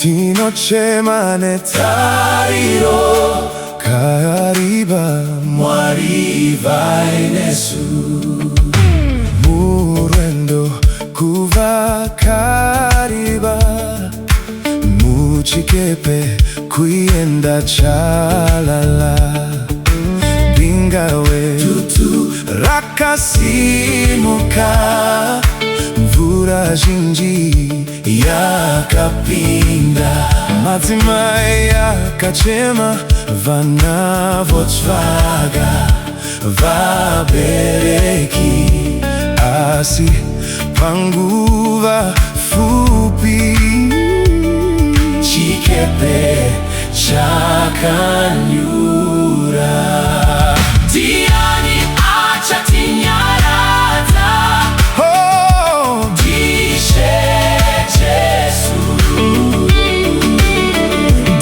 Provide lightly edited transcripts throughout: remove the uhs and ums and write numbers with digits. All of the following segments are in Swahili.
Di noche manetario kariba mwariva Yesu murendo kuva kariba muchikepe kuyenda chalala bingawe tutu rakasimuka mvura jinji yakapinda matima yakachema vanavotsvaga vabereki asi panguva fupi chikepe chakanyura. Diani achatinyaradza dishe Jesu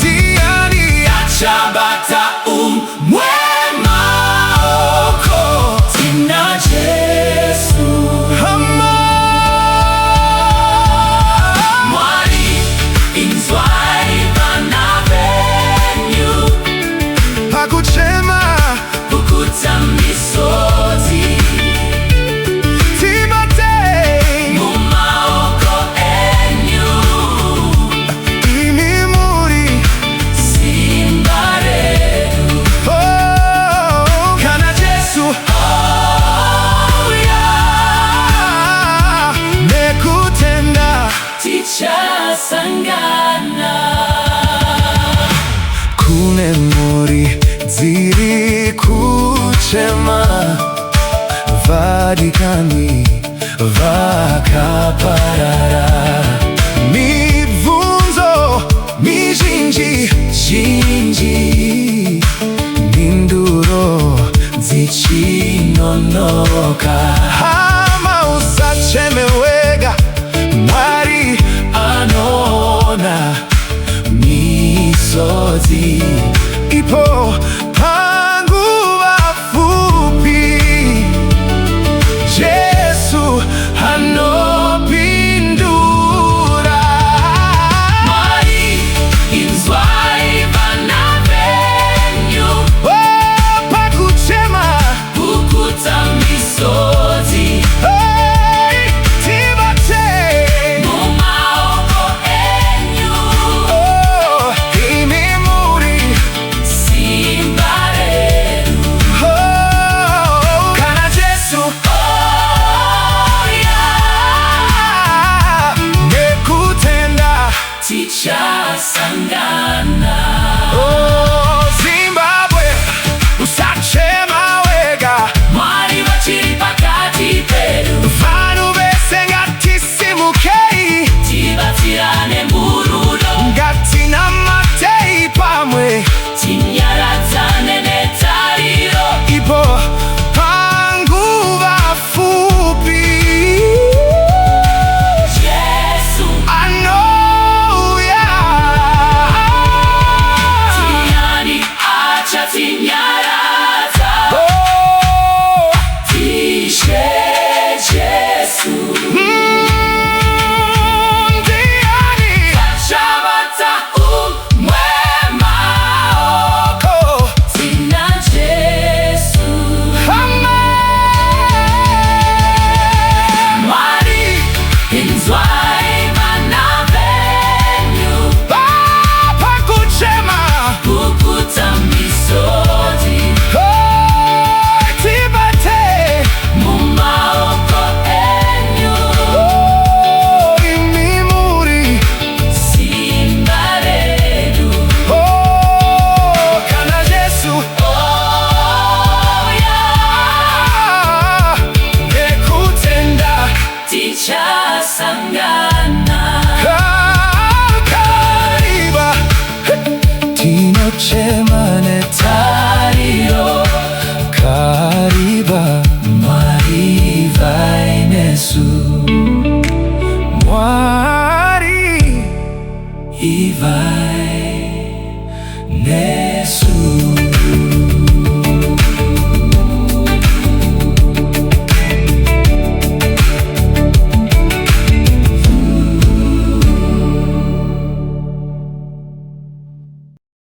Diani achabata umwema oko tina Jesu Mwari inzwai vanavenyu hakuchema hukuta misoti sangana kune mori dziri kuchema vadikani vakaparara mibvunzo mizhinji minduro dzichinonoka hama usacheme wega Mwari anona misodzi ipo panguva fupi Jesu anopindura. Mwari inzwai vanavenyu pakuchema kukuta misodzi sangana Zimbabwe usachema wega Mwari vachiri pakati pedu vanhu vese ngatisimukei tibatsirane murudo ngatinamatei pamwe tinyaradzane netariro ipo panguva fupi Jesu ivae neso